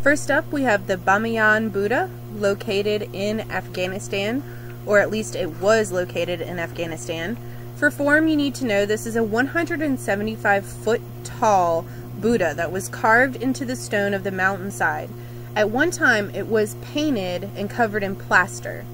First up, we have the Bamiyan Buddha, located in Afghanistan, or at least it was located in Afghanistan. For form, you need to know this is a 175-foot tall Buddha that was carved into the stone of the mountainside. At one time, it was painted and covered in plaster.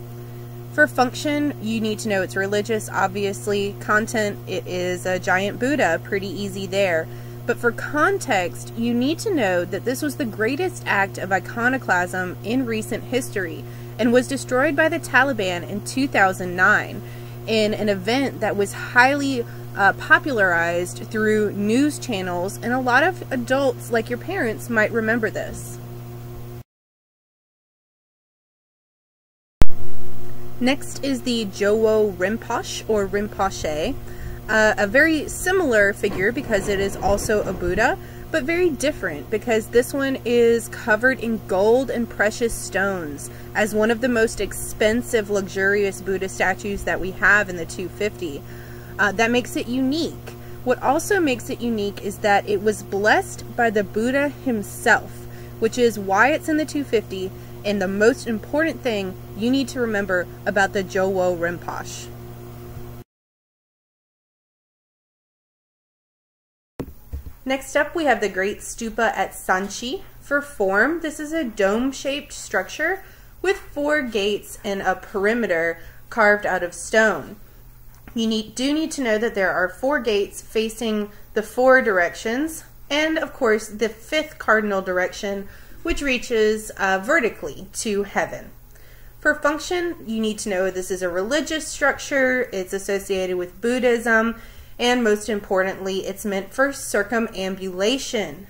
For function, you need to know it's religious, obviously. Content, it is a giant Buddha, pretty easy there. But for context, you need to know that this was the greatest act of iconoclasm in recent history and was destroyed by the Taliban in 2009 in an event that was highly popularized through news channels, and a lot of adults, like your parents, might remember this. Next is the Jowo Rinpoche, or Rinpoche, a very similar figure because it is also a Buddha, but very different because this one is covered in gold and precious stones as one of the most expensive, luxurious Buddha statues that we have in the 250. That makes it unique. What also makes it unique is that it was blessed by the Buddha himself, which is why it's in the 250, and the most important thing you need to remember about the Jowo Rinpoche. Next up, we have the Great Stupa at Sanchi. For form, this is a dome-shaped structure with 4 gates and a perimeter carved out of stone. You do need to know that there are 4 gates facing the 4 directions, and of course the 5th cardinal direction, which reaches vertically to heaven. For function, you need to know this is a religious structure, it's associated with Buddhism, and most importantly, it's meant for circumambulation.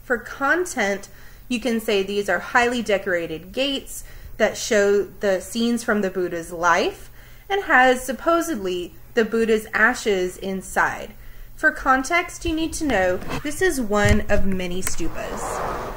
For content, you can say these are highly decorated gates that show the scenes from the Buddha's life and has supposedly the Buddha's ashes inside. For context, you need to know this is one of many stupas.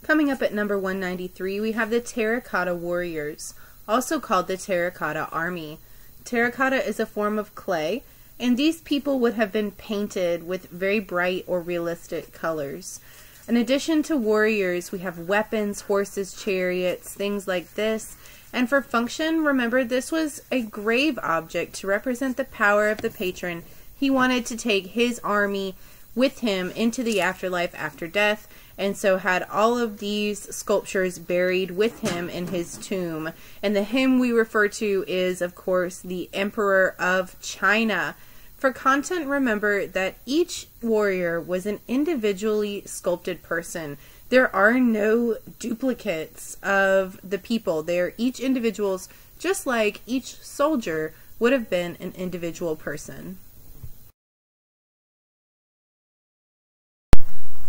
Coming up at number 193, we have the Terracotta Warriors, also called the Terracotta Army. Terracotta is a form of clay, and these people would have been painted with very bright or realistic colors. In addition to warriors, we have weapons, horses, chariots, things like this. And for function, remember this was a grave object to represent the power of the patron. He wanted to take his army with him into the afterlife after death, and so had all of these sculptures buried with him in his tomb. And the him we refer to is, of course, the Emperor of China. For content, remember that each warrior was an individually sculpted person. There are no duplicates of the people. They are each individuals, just like each soldier would have been an individual person.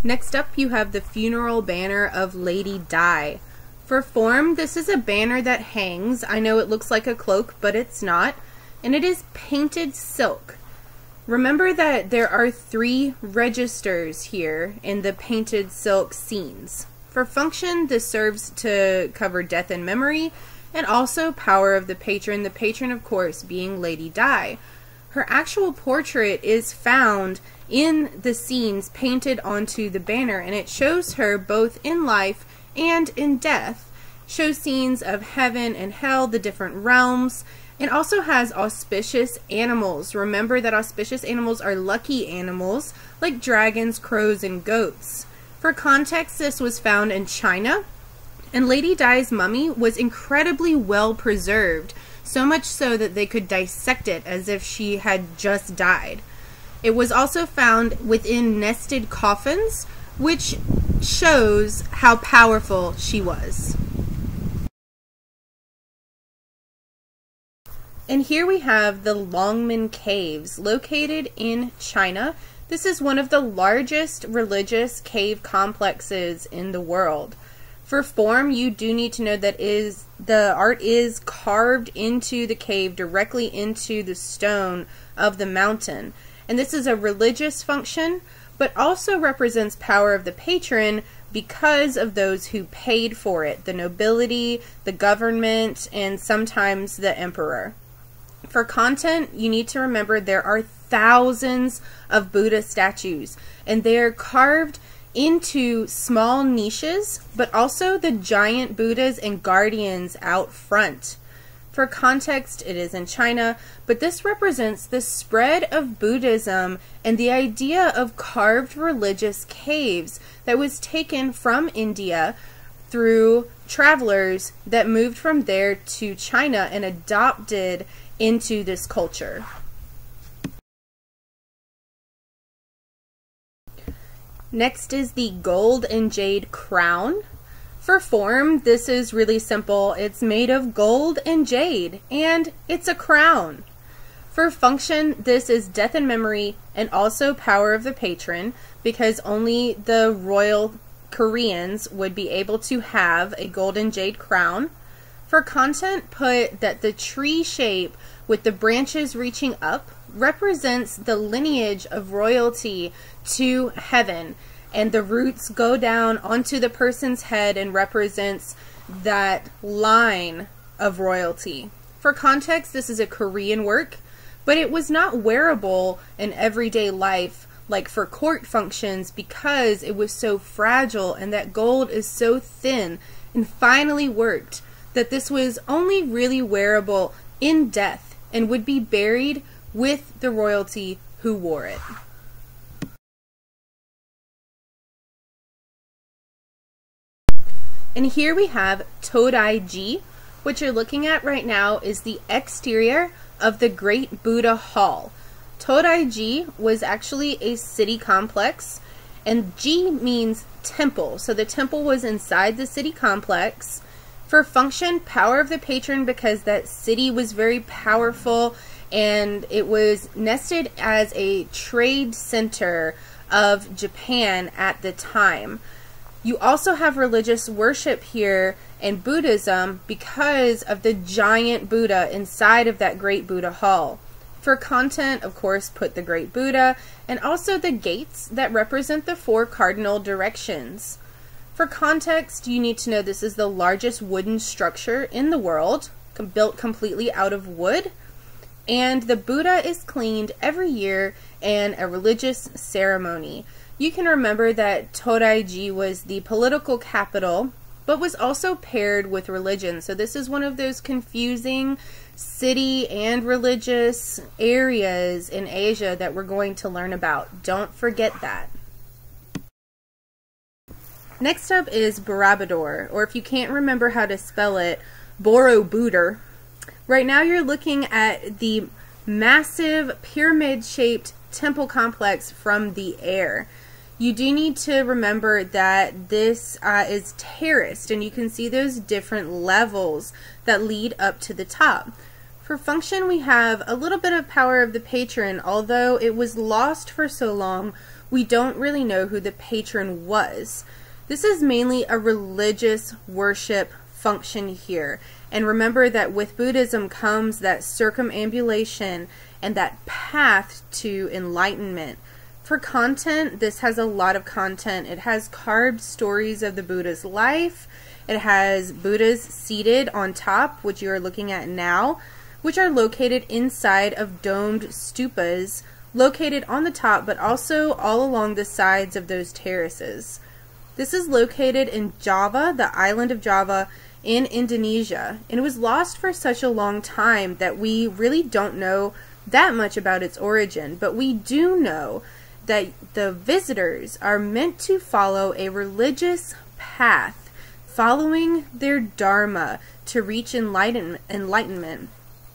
Next up, you have the funeral banner of Lady Di. For form, this is a banner that hangs. I know it looks like a cloak, but it's not. And it is painted silk. Remember that there are 3 registers here in the painted silk scenes. For function, this serves to cover death and memory, and also power of the patron of course being Lady Di. Her actual portrait is found in the scenes painted onto the banner, and it shows her both in life and in death. Shows scenes of heaven and hell, the different realms, and also has auspicious animals. Remember that auspicious animals are lucky animals like dragons, crows, and goats. For context, this was found in China, and Lady Di's mummy was incredibly well preserved, so much so that they could dissect it as if she had just died. It was also found within nested coffins, which shows how powerful she was. And here we have the Longmen Caves, located in China. This is one of the largest religious cave complexes in the world. For form, you do need to know that the art is carved into the cave, directly into the stone of the mountain. And this is a religious function, but also represents power of the patron because of those who paid for it, the nobility, the government, and sometimes the emperor. For content, you need to remember there are thousands of Buddha statues, and they're carved into small niches, but also the giant Buddhas and guardians out front. For context, it is in China, but this represents the spread of Buddhism and the idea of carved religious caves that was taken from India through travelers that moved from there to China and adopted into this culture. Next is the gold and jade crown. For form, this is really simple. It's made of gold and jade, and it's a crown. For function, this is death and memory, and also power of the patron, because only the royal Koreans would be able to have a gold and jade crown. For content, put that the tree shape with the branches reaching up represents the lineage of royalty to heaven, and the roots go down onto the person's head and represents that line of royalty. For context, this is a Korean work, but it was not wearable in everyday life like for court functions because it was so fragile and that gold is so thin and finely worked that this was only really wearable in death and would be buried with the royalty who wore it. And here we have Todaiji. What you're looking at right now is the exterior of the Great Buddha Hall. Todaiji was actually a city complex, and Ji means temple. So the temple was inside the city complex. For function, power of the patron, because that city was very powerful and it was nested as a trade center of Japan at the time. You also have religious worship here in Buddhism because of the giant Buddha inside of that Great Buddha Hall. For content, of course, put the Great Buddha and also the gates that represent the 4 cardinal directions. For context, you need to know this is the largest wooden structure in the world, built completely out of wood, and the Buddha is cleaned every year in a religious ceremony. You can remember that Todaiji was the political capital, but was also paired with religion. So this is one of those confusing city and religious areas in Asia that we're going to learn about. Don't forget that. Next up is Borobudur, or if you can't remember how to spell it, Borobudur. Right now you're looking at the massive pyramid-shaped temple complex from the air. You do need to remember that this is terraced, and you can see those different levels that lead up to the top. For function, we have a little bit of power of the patron. Although it was lost for so long, we don't really know who the patron was. This is mainly a religious worship function here. And remember that with Buddhism comes that circumambulation and that path to enlightenment. For content, this has a lot of content. It has carved stories of the Buddha's life. It has Buddhas seated on top, which you are looking at now, which are located inside of domed stupas, located on the top, but also all along the sides of those terraces. This is located in Java, the island of Java, in Indonesia, and it was lost for such a long time that we really don't know that much about its origin, but we do know that the visitors are meant to follow a religious path, following their dharma to reach enlightenment.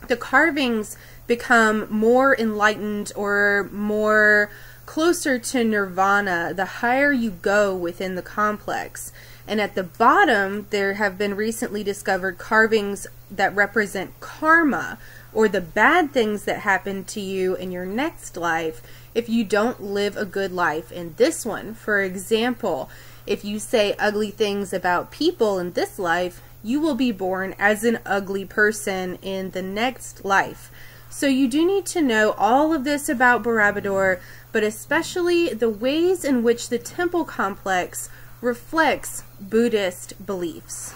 The carvings become more enlightened or more closer to nirvana the higher you go within the complex. And at the bottom, there have been recently discovered carvings that represent karma, or the bad things that happen to you in your next life if you don't live a good life in this one. For example, if you say ugly things about people in this life, you will be born as an ugly person in the next life. So you do need to know all of this about Borobudur, but especially the ways in which the temple complex reflects Buddhist beliefs.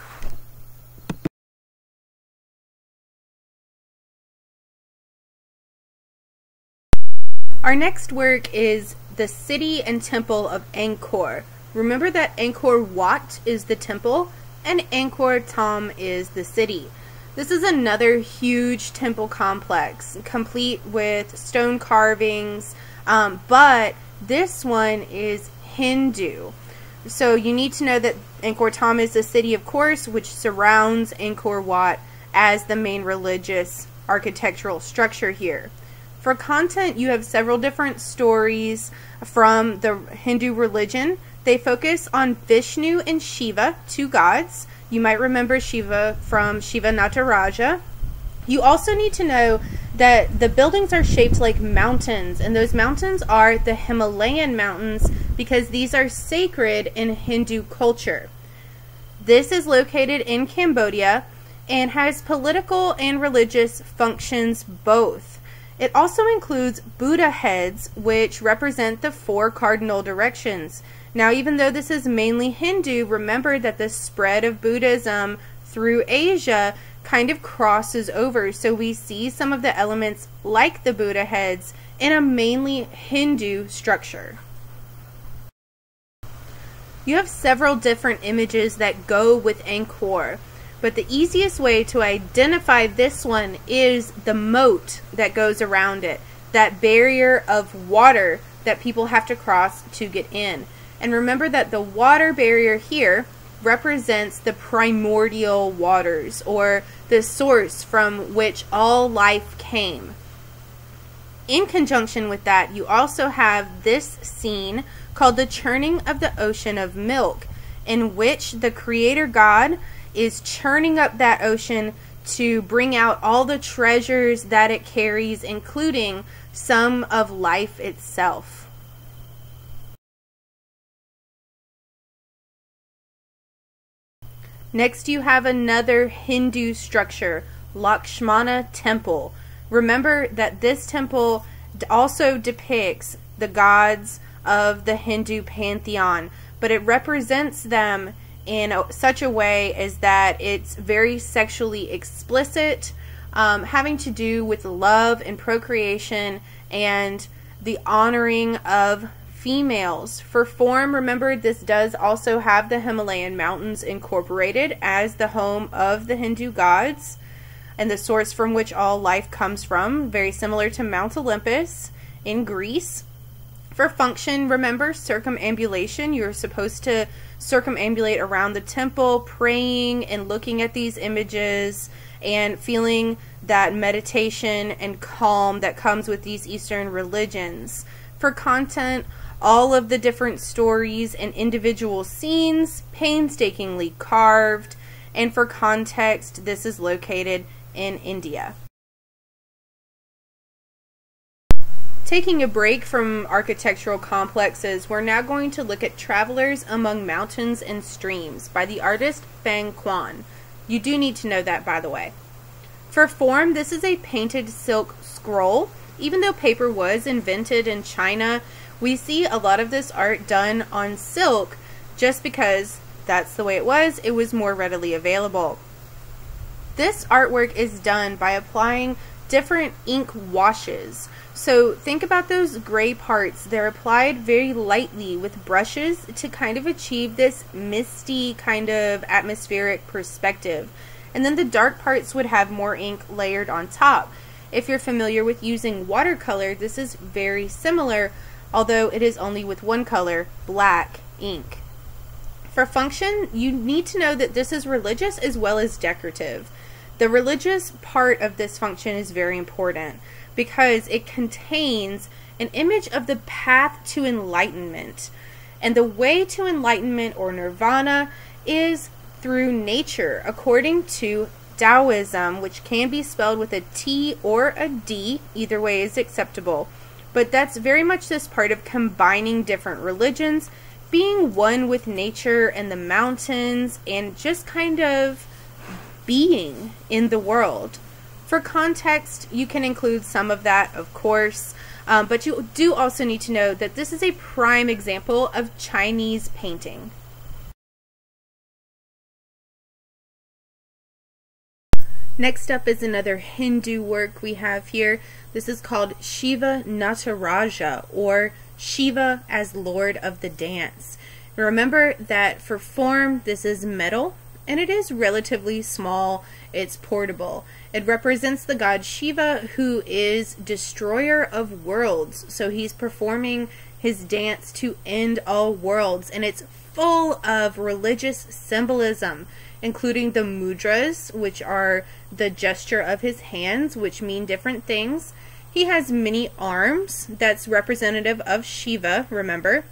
Our next work is the city and temple of Angkor. Remember that Angkor Wat is the temple and Angkor Thom is the city. This is another huge temple complex, complete with stone carvings, but this one is Hindu. So you need to know that Angkor Thom is the city, of course, which surrounds Angkor Wat as the main religious architectural structure here. For content, you have several different stories from the Hindu religion. They focus on Vishnu and Shiva, two gods. You might remember Shiva from Shiva Nataraja. You also need to know that the buildings are shaped like mountains, and those mountains are the Himalayan mountains because these are sacred in Hindu culture. This is located in Cambodia and has political and religious functions both. It also includes Buddha heads, which represent the 4 cardinal directions. Now, even though this is mainly Hindu, remember that the spread of Buddhism through Asia kind of crosses over. So we see some of the elements like the Buddha heads in a mainly Hindu structure. You have several different images that go with Angkor, but the easiest way to identify this one is the moat that goes around it, that barrier of water that people have to cross to get in. And remember that the water barrier here represents the primordial waters, or the source from which all life came. In conjunction with that, you also have this scene called the churning of the ocean of milk, in which the creator god is churning up that ocean to bring out all the treasures that it carries, including some of life itself. Next, you have another Hindu structure, Lakshmana Temple. Remember that this temple also depicts the gods of the Hindu pantheon, but it represents them in such a way as that it's very sexually explicit, having to do with love and procreation and the honoring of females. For form, remember this does also have the Himalayan mountains incorporated as the home of the Hindu gods and the source from which all life comes from, very similar to Mount Olympus in Greece. For function, remember circumambulation. You're supposed to circumambulate around the temple, praying and looking at these images and feeling that meditation and calm that comes with these Eastern religions. For content, all of the different stories and individual scenes painstakingly carved, and for context, this is located in India. Taking a break from architectural complexes, we're now going to look at Travelers Among Mountains and Streams by the artist Fang Quan. You do need to know that, by the way. For form, this is a painted silk scroll. Even though paper was invented in China, we see a lot of this art done on silk just because that's the way it was more readily available. This artwork is done by applying different ink washes. So think about those gray parts. They're applied very lightly with brushes to kind of achieve this misty kind of atmospheric perspective. And then the dark parts would have more ink layered on top. If you're familiar with using watercolor, this is very similar, although it is only with one color, black ink. For function, you need to know that this is religious as well as decorative. The religious part of this function is very important because it contains an image of the path to enlightenment. And the way to enlightenment or nirvana is through nature, according to Taoism, which can be spelled with a T or a D. Either way is acceptable. But that's very much this part of combining different religions, being one with nature and the mountains, and just kind of being in the world. For context, you can include some of that, of course, but you do also need to know that this is a prime example of Chinese painting. Next up is another Hindu work we have here. This is called Shiva Nataraja, or Shiva as Lord of the Dance. Remember that for form, this is metal, and it is relatively small. It's portable. It represents the god Shiva, who is destroyer of worlds. So he's performing his dance to end all worlds, and it's full of religious symbolism, including the mudras, which are the gesture of his hands, which mean different things. He has many arms. That's representative of Shiva, remember.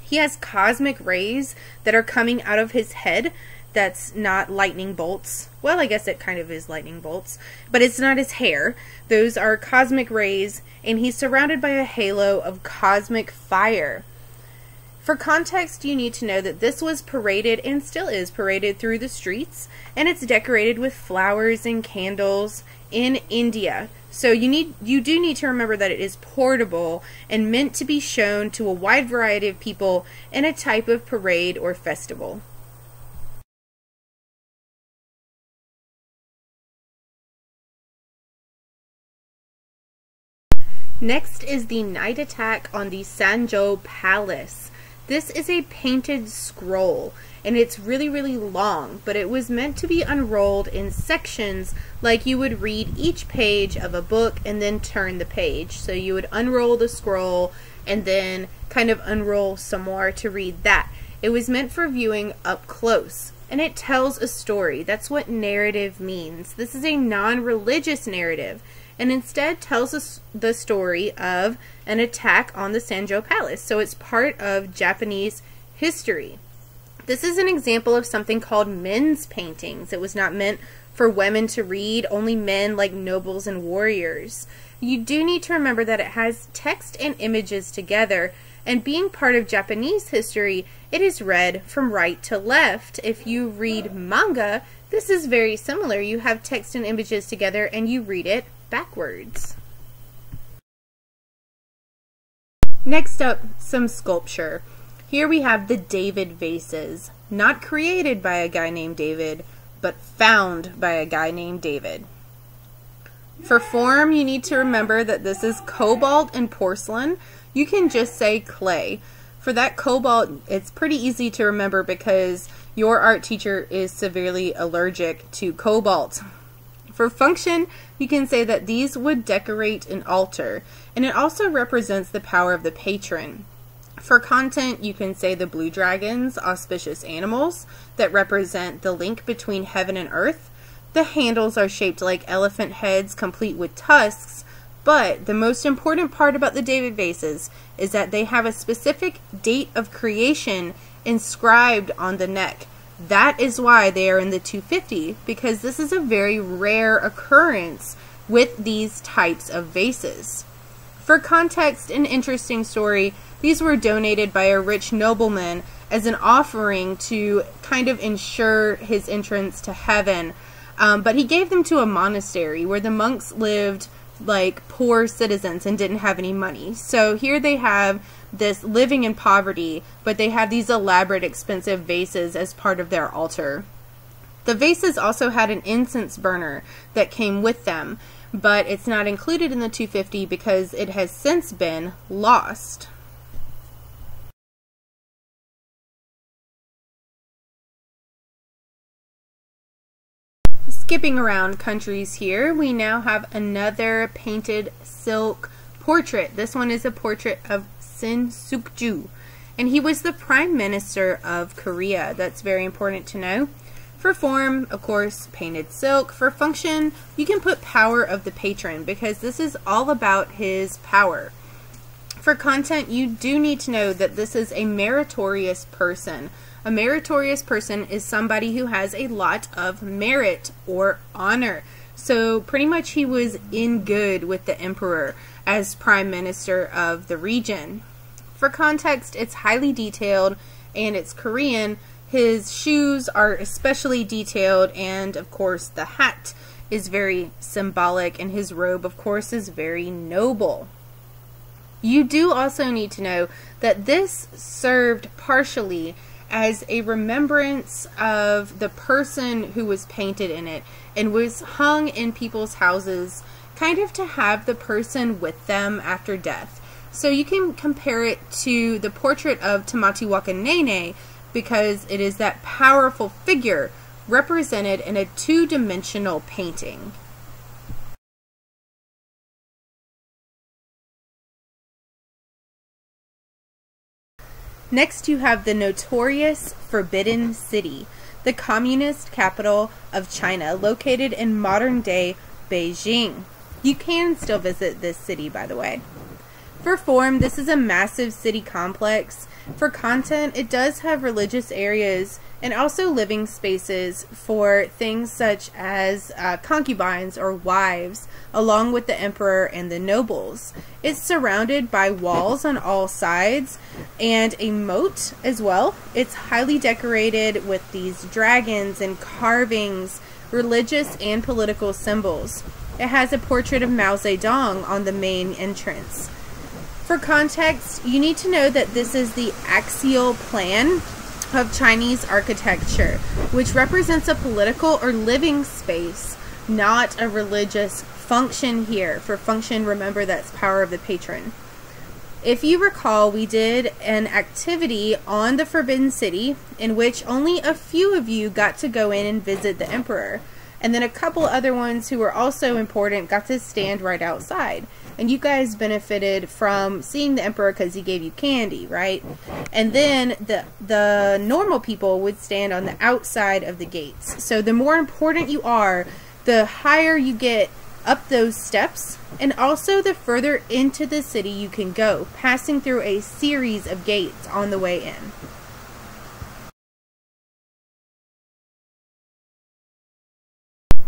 He has cosmic rays that are coming out of his head. That's not lightning bolts. Well, I guess it kind of is lightning bolts, but it's not his hair. Those are cosmic rays, and he's surrounded by a halo of cosmic fire. For context, you need to know that this was paraded, and still is paraded, through the streets, and it's decorated with flowers and candles in India. So you do need to remember that it is portable and meant to be shown to a wide variety of people in a type of parade or festival. Next is the night attack on the Sanjo Palace. This is a painted scroll, and it's really, really long, but it was meant to be unrolled in sections like you would read each page of a book and then turn the page. So you would unroll the scroll and then kind of unroll some more to read that. It was meant for viewing up close, and it tells a story. That's what narrative means. This is a non-religious narrative, and instead tells us the story of an attack on the Sanjo Palace. So it's part of Japanese history. This is an example of something called men's paintings. It was not meant for women to read, only men like nobles and warriors. You do need to remember that it has text and images together, and being part of Japanese history, it is read from right to left. If you read manga, this is very similar. You have text and images together, and you read it backwards. Next up, some sculpture. Here we have the David vases, not created by a guy named David, but found by a guy named David. For form, you need to remember that this is cobalt and porcelain. You can just say clay. For that cobalt, it's pretty easy to remember because your art teacher is severely allergic to cobalt. For function, you can say that these would decorate an altar, and it also represents the power of the patron. For content, you can say the blue dragons, auspicious animals, that represent the link between heaven and earth. The handles are shaped like elephant heads, complete with tusks, but the most important part about the David vases is that they have a specific date of creation inscribed on the neck. That is why they are in the 250, because this is a very rare occurrence with these types of vases. For context and interesting story, these were donated by a rich nobleman as an offering to kind of ensure his entrance to heaven. But he gave them to a monastery where the monks lived like poor citizens and didn't have any money. So here they have this living in poverty, but they have these elaborate, expensive vases as part of their altar. The vases also had an incense burner that came with them, but it's not included in the 250 because it has since been lost. Skipping around countries here, we now have another painted silk portrait. This one is a portrait of Sin Suk-ju, and he was the Prime Minister of Korea. That's very important to know. For form, of course, painted silk. For function, you can put power of the patron because this is all about his power. For content, you do need to know that this is a meritorious person. A meritorious person is somebody who has a lot of merit or honor. So pretty much he was in good with the emperor as prime minister of the region. For context, it's highly detailed and it's Korean. His shoes are especially detailed, and of course the hat is very symbolic, and his robe of course is very noble. You do also need to know that this served partially as a remembrance of the person who was painted in it, and was hung in people's houses kind of to have the person with them after death. So you can compare it to the portrait of Tamatiwaka Nene, because it is that powerful figure represented in a two-dimensional painting. Next, you have the notorious Forbidden City, the communist capital of China, located in modern-day Beijing. You can still visit this city, by the way. For form, this is a massive city complex. For content, it does have religious areas and also living spaces for things such as concubines or wives, along with the emperor and the nobles. It's surrounded by walls on all sides and a moat as well. It's highly decorated with these dragons and carvings, religious and political symbols. It has a portrait of Mao Zedong on the main entrance. For context, you need to know that this is the axial plan of Chinese architecture, which represents a political or living space, not a religious function here. For function, remember, that's power of the patron. If you recall, we did an activity on the Forbidden City in which only a few of you got to go in and visit the emperor, and then a couple other ones who were also important got to stand right outside. And you guys benefited from seeing the emperor because he gave you candy, right? And then the normal people would stand on the outside of the gates. So the more important you are, the higher you get up those steps, and also the further into the city you can go, passing through a series of gates on the way in.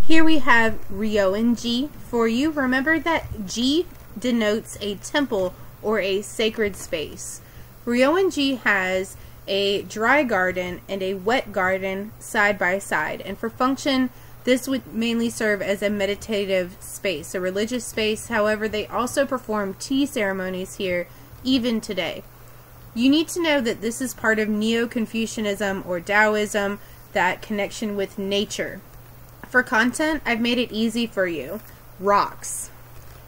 Here we have Ryoan-ji for you. Remember that Ji denotes a temple or a sacred space. Ryoan-ji has a dry garden and a wet garden side by side, and for function, this would mainly serve as a meditative space, a religious space. However, they also perform tea ceremonies here even today. You need to know that this is part of Neo-Confucianism or Taoism, that connection with nature. For content, I've made it easy for you. Rocks.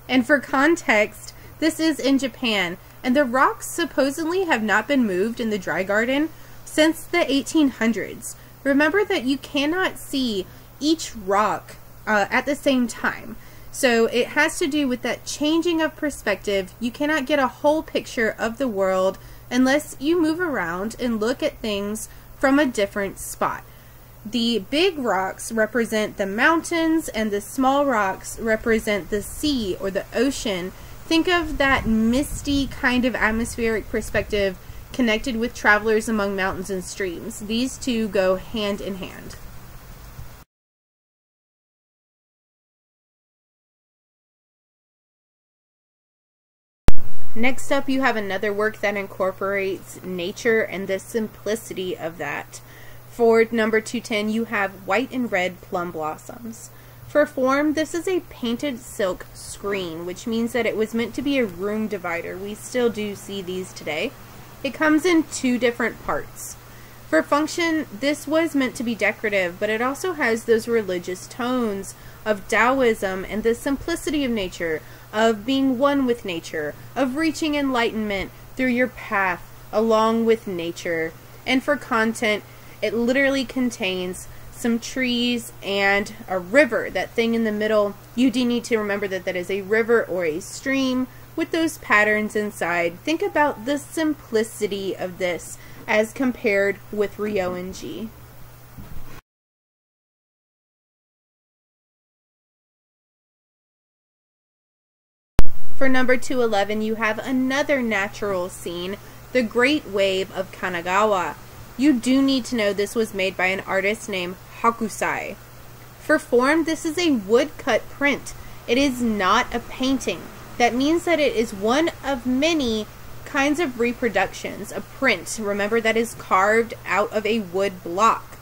And for context, this is in Japan, and the rocks supposedly have not been moved in the dry garden since the 1800s. Remember that you cannot see each rock at the same time. So it has to do with that changing of perspective. You cannot get a whole picture of the world unless you move around and look at things from a different spot. The big rocks represent the mountains, and the small rocks represent the sea or the ocean. Think of that misty kind of atmospheric perspective connected with travelers among mountains and streams. These two go hand in hand. Next up, you have another work that incorporates nature and the simplicity of that. For number 210, you have white and red plum blossoms. For form, this is a painted silk screen, which means that it was meant to be a room divider. We still do see these today. It comes in two different parts. For function, this was meant to be decorative, but it also has those religious tones of Taoism and the simplicity of nature, of being one with nature, of reaching enlightenment through your path along with nature. And for content, it literally contains some trees and a river. That thing in the middle, you do need to remember that that is a river or a stream with those patterns inside. Think about the simplicity of this as compared with Ryoan-ji. For number 211, you have another natural scene, the Great Wave of Kanagawa. You do need to know this was made by an artist named Hakusai. For form, this is a woodcut print. It is not a painting. That means that it is one of many kinds of reproductions. A print, remember, that is carved out of a wood block.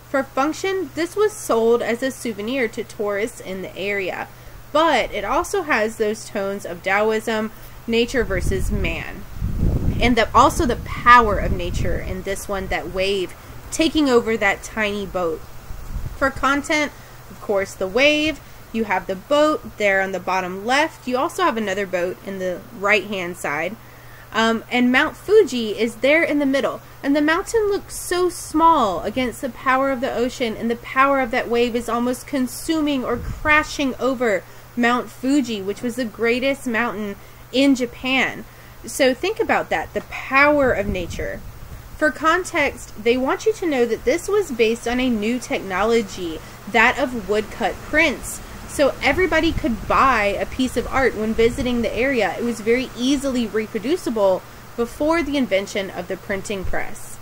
For function, this was sold as a souvenir to tourists in the area. But it also has those tones of Taoism, nature versus man. And also the power of nature in this one, that wave taking over that tiny boat. For content, of course, the wave, you have the boat there on the bottom left. You also have another boat in the right hand side. And Mount Fuji is there in the middle. And the mountain looks so small against the power of the ocean, and the power of that wave is almost consuming or crashing over Mount Fuji, which was the greatest mountain in Japan. So think about that, the power of nature. For context, they want you to know that this was based on a new technology, that of woodcut prints. So everybody could buy a piece of art when visiting the area. It was very easily reproducible before the invention of the printing press.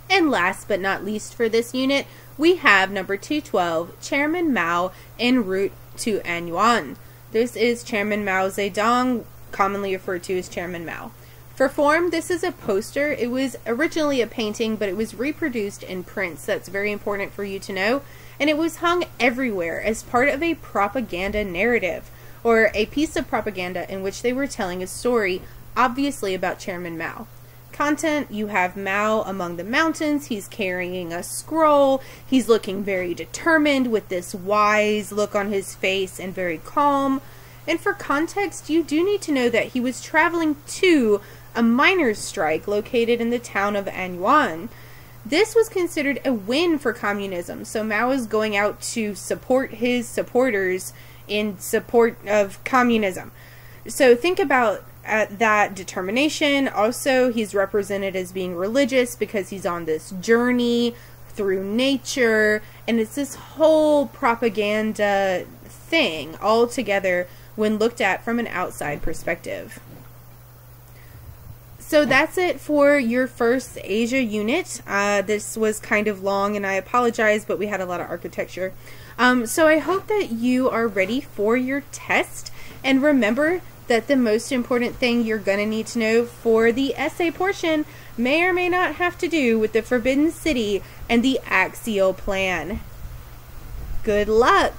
And last but not least for this unit, we have number 212, Chairman Mao en route to Anyuan. This is Chairman Mao Zedong, commonly referred to as Chairman Mao. For form, this is a poster. It was originally a painting, but it was reproduced in prints. That's very important for you to know. And it was hung everywhere as part of a propaganda narrative, or a piece of propaganda in which they were telling a story, obviously about Chairman Mao. Content, you have Mao among the mountains. He's carrying a scroll. He's looking very determined with this wise look on his face and very calm. And for context, you do need to know that he was traveling to a miners' strike located in the town of Anyuan. This was considered a win for communism, so Mao is going out to support his supporters in support of communism. So think about that determination. Also, he's represented as being religious because he's on this journey through nature, and it's this whole propaganda thing all together when looked at from an outside perspective. So that's it for your first Asia unit. This was kind of long and I apologize, but we had a lot of architecture. So I hope that you are ready for your test, and remember that the most important thing you're going to need to know for the essay portion may or may not have to do with the Forbidden City and the axial plan. Good luck!